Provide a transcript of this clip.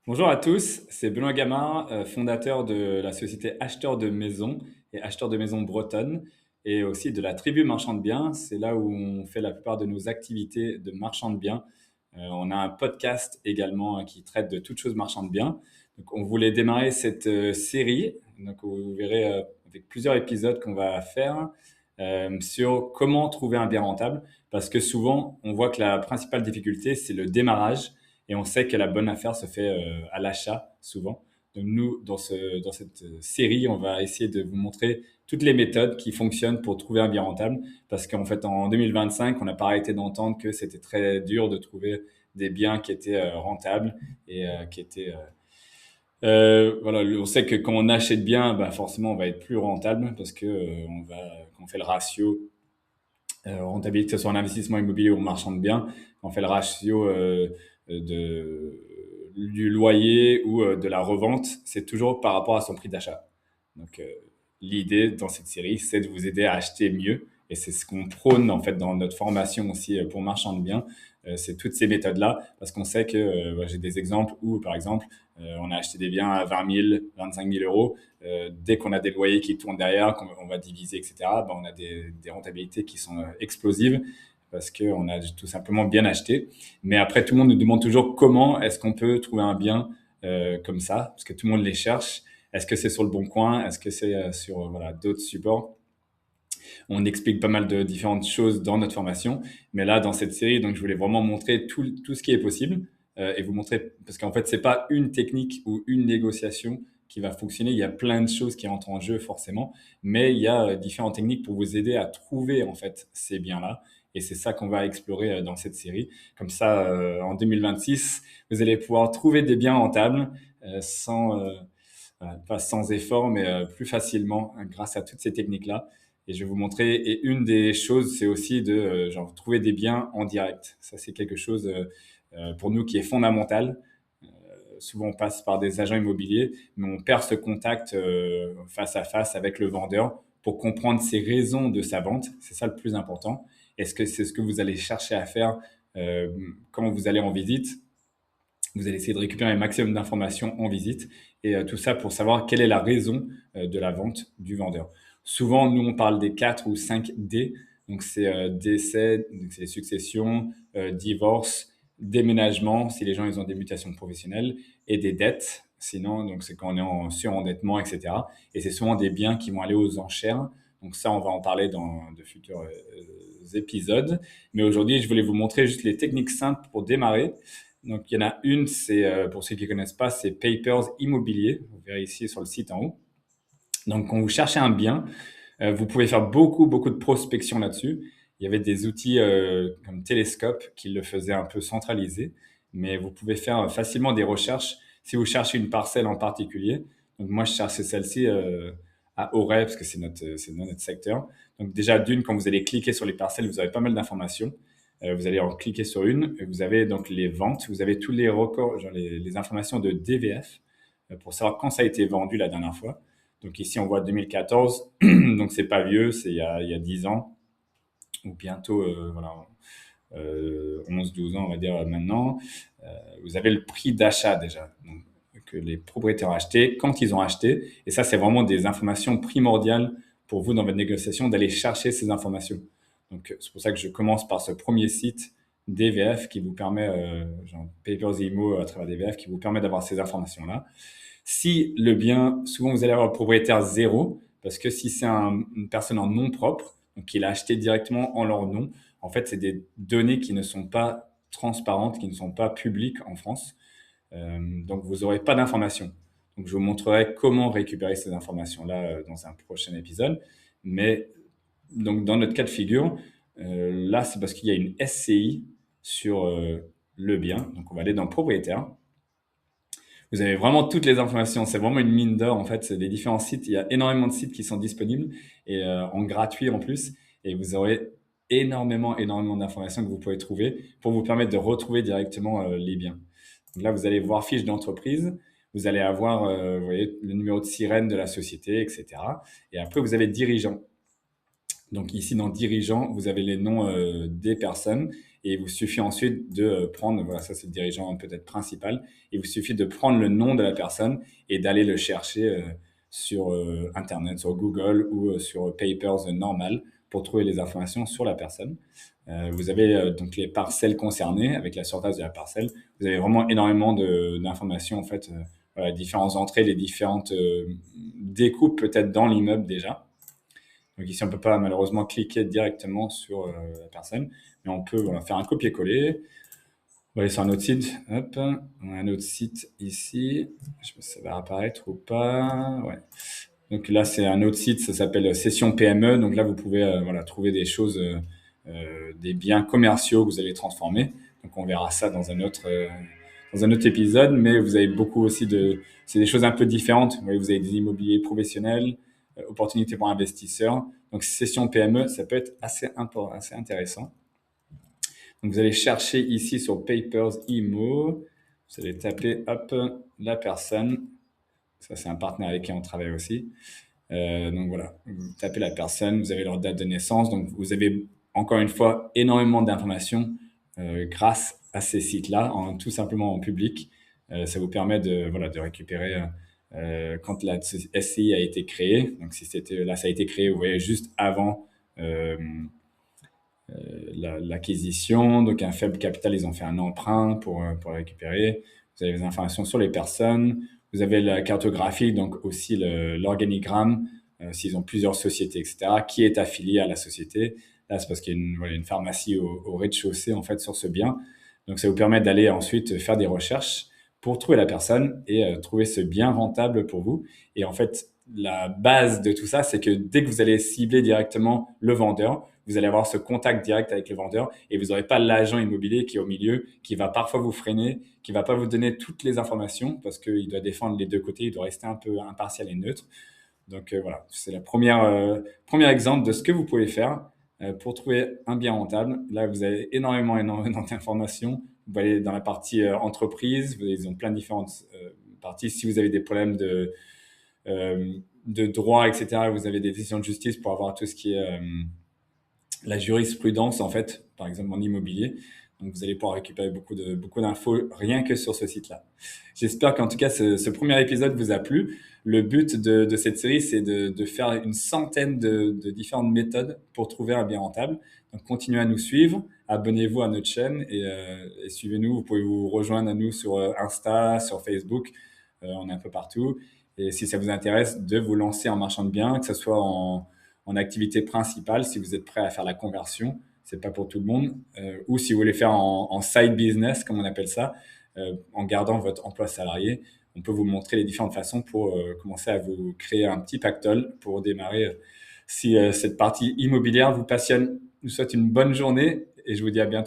Bonjour à tous, c'est Benoît Gamard, fondateur de la société Acheteur de Maisons et Acheteur de Maisons Bretonnes et aussi de la Tribu Marchand de Biens. C'est là où on fait la plupart de nos activités de marchand de biens. On a un podcast également qui traite de toutes choses marchand de biens. Donc, on voulait démarrer cette série. Donc, vous verrez avec plusieurs épisodes qu'on va faire sur comment trouver un bien rentable. Parce que souvent, on voit que la principale difficulté, c'est le démarrage. Et on sait que la bonne affaire se fait à l'achat, souvent. Donc nous, dans cette série, on va essayer de vous montrer toutes les méthodes qui fonctionnent pour trouver un bien rentable. Parce qu'en fait, en 2025, on n'a pas arrêté d'entendre que c'était très dur de trouver des biens qui étaient rentables et qui étaient... voilà, on sait que quand on achète bien, bah forcément, on va être plus rentable parce que quand on fait le ratio rentabilité, que ce soit en investissement immobilier ou en marchand de biens, on fait le ratio du loyer ou de la revente, c'est toujours par rapport à son prix d'achat. Donc, l'idée dans cette série, c'est de vous aider à acheter mieux. Et c'est ce qu'on prône en fait dans notre formation aussi pour marchand de biens. C'est toutes ces méthodes-là, parce qu'on sait que j'ai des exemples où, par exemple, on a acheté des biens à 20 000, 25 000 euros. Dès qu'on a des loyers qui tournent derrière, qu'on va diviser, etc., ben, on a des rentabilités qui sont explosives parce qu'on a tout simplement bien acheté. Mais après, tout le monde nous demande toujours comment est-ce qu'on peut trouver un bien comme ça, parce que tout le monde les cherche. Est-ce que c'est sur le bon coin? Est-ce que c'est sur voilà, d'autres supports? On explique pas mal de différentes choses dans notre formation. Mais là, dans cette série, donc, je voulais vraiment montrer tout ce qui est possible et vous montrer, parce qu'en fait, c'est pas une technique ou une négociation qui va fonctionner. Il y a plein de choses qui rentrent en jeu forcément, mais il y a différentes techniques pour vous aider à trouver en fait ces biens-là. Et c'est ça qu'on va explorer dans cette série. Comme ça, en 2026, vous allez pouvoir trouver des biens rentables sans, pas sans effort, mais plus facilement grâce à toutes ces techniques-là. Et je vais vous montrer. Et une des choses, c'est aussi de genre, trouver des biens en direct. Ça, c'est quelque chose pour nous qui est fondamental. Souvent, on passe par des agents immobiliers, mais on perd ce contact face à face avec le vendeur pour comprendre ses raisons de sa vente. C'est ça le plus important. Est-ce que c'est ce que vous allez chercher à faire euh, quand vous allez en visite? Vous allez essayer de récupérer un maximum d'informations en visite et tout ça pour savoir quelle est la raison de la vente du vendeur. Souvent, nous, on parle des 4 ou 5 D. Donc, c'est décès, donc c'est les successions, divorce, déménagement, si les gens ils ont des mutations professionnelles, et des dettes. Sinon, donc c'est quand on est en surendettement, etc. Et c'est souvent des biens qui vont aller aux enchères. Donc ça, on va en parler dans de futurs épisodes. Mais aujourd'hui, je voulais vous montrer juste les techniques simples pour démarrer. Donc, il y en a une, c'est pour ceux qui ne connaissent pas, c'est Papers Immobilier. Vous verrez ici sur le site en haut. Donc, quand vous cherchez un bien, vous pouvez faire beaucoup de prospection là-dessus. Il y avait des outils comme Telescope qui le faisaient un peu centralisé, mais vous pouvez faire facilement des recherches si vous cherchez une parcelle en particulier. Donc, moi, je cherchais celle-ci à Auray parce que c'est dans notre secteur. Donc, déjà, d'une, quand vous allez cliquer sur les parcelles, vous avez pas mal d'informations. Vous allez en cliquer sur une, et vous avez donc les ventes, vous avez tous les records, genre les informations de DVF pour savoir quand ça a été vendu la dernière fois. Donc ici, on voit 2014, donc c'est pas vieux, c'est il y a 10 ans, ou bientôt, voilà, 11-12 ans, on va dire maintenant. Vous avez le prix d'achat déjà, donc, que les propriétaires ont acheté, quand ils ont acheté, et ça, c'est vraiment des informations primordiales pour vous dans votre négociation d'aller chercher ces informations. Donc c'est pour ça que je commence par ce premier site DVF qui vous permet, genre Papers Immo à travers DVF, qui vous permet d'avoir ces informations-là. Si le bien, souvent vous allez avoir le propriétaire zéro, parce que si c'est une personne en nom propre, donc qu'il a acheté directement en leur nom, en fait, c'est des données qui ne sont pas transparentes, qui ne sont pas publiques en France. Donc, vous n'aurez pas d'informations. Donc, je vous montrerai comment récupérer ces informations-là dans un prochain épisode. Mais donc, dans notre cas de figure, là, c'est parce qu'il y a une SCI sur le bien. Donc, on va aller dans propriétaire. Vous avez vraiment toutes les informations. C'est vraiment une mine d'or, en fait. C'est des différents sites. Il y a énormément de sites qui sont disponibles et en gratuit en plus. Et vous aurez énormément d'informations que vous pouvez trouver pour vous permettre de retrouver directement les biens. Donc là, vous allez voir fiche d'entreprise. Vous allez avoir, vous voyez, le numéro de sirène de la société, etc. Et après, vous avez dirigeant. Donc ici, dans dirigeant, vous avez les noms des personnes Et il vous suffit ensuite de prendre, voilà, ça c'est le dirigeant peut-être principal, il vous suffit de prendre le nom de la personne et d'aller le chercher sur Internet, sur Google ou sur Papers normal pour trouver les informations sur la personne. Vous avez donc les parcelles concernées avec la surface de la parcelle. Vous avez vraiment énormément d'informations en fait, voilà, différentes entrées, les différentes découpes peut-être dans l'immeuble déjà. Donc ici, on peut pas malheureusement cliquer directement sur la personne, mais on peut voilà, faire un copier-coller. On va aller sur un autre site. Hop, on a un autre site ici. Je sais pas si ça va apparaître ou pas. Ouais. Donc là, c'est un autre site, ça s'appelle Session PME. Donc là, vous pouvez voilà, trouver des choses, des biens commerciaux que vous allez transformer. Donc on verra ça dans un autre épisode, mais vous avez beaucoup aussi c'est des choses un peu différentes. Vous voyez, vous avez des immobiliers professionnels, opportunités pour investisseurs. Donc Session PME, ça peut être assez intéressant. Donc vous allez chercher ici sur Papers Immo. Vous allez taper, hop, la personne. Ça, c'est un partenaire avec qui on travaille aussi. Donc voilà, vous tapez la personne, vous avez leur date de naissance. Donc vous avez encore une fois énormément d'informations grâce à ces sites-là, tout simplement en public. Ça vous permet voilà, de récupérer quand la SCI a été créée. Donc si c'était là, ça a été créé, vous voyez, juste avant euh, l'acquisition. Donc un faible capital, ils ont fait un emprunt pour récupérer. Vous avez les informations sur les personnes. Vous avez la cartographie, donc aussi l'organigramme, s'ils ont plusieurs sociétés, etc. Qui est affilié à la société? Là, c'est parce qu'il y a voilà, une pharmacie au rez-de-chaussée, en fait, sur ce bien. Donc, ça vous permet d'aller ensuite faire des recherches pour trouver la personne et trouver ce bien rentable pour vous. Et en fait, la base de tout ça, c'est que dès que vous allez cibler directement le vendeur, vous allez avoir ce contact direct avec le vendeur et vous n'aurez pas l'agent immobilier qui est au milieu, qui va parfois vous freiner, qui va pas vous donner toutes les informations parce qu'il doit défendre les deux côtés, il doit rester un peu impartial et neutre. Donc voilà, c'est le premier exemple de ce que vous pouvez faire pour trouver un bien rentable. Là, vous avez énormément d'informations. Vous pouvez aller dans la partie entreprise, ils ont plein de différentes parties. Si vous avez des problèmes de droit, etc., vous avez des décisions de justice pour avoir tout ce qui est la jurisprudence, en fait, par exemple en immobilier. Donc, vous allez pouvoir récupérer beaucoup d'infos rien que sur ce site-là. J'espère qu'en tout cas, ce premier épisode vous a plu. Le but de cette série, c'est de faire une centaine de différentes méthodes pour trouver un bien rentable. Donc, continuez à nous suivre, abonnez-vous à notre chaîne et suivez-nous. Vous pouvez vous rejoindre à nous sur Insta, sur Facebook. On est un peu partout. Et si ça vous intéresse de vous lancer en marchand de biens, que ce soit en activité principale, si vous êtes prêt à faire la conversion, c'est pas pour tout le monde, ou si vous voulez faire en side business, comme on appelle ça, en gardant votre emploi salarié, on peut vous montrer les différentes façons pour commencer à vous créer un petit pactole pour démarrer. Si cette partie immobilière vous passionne, je vous souhaite une bonne journée et je vous dis à bientôt.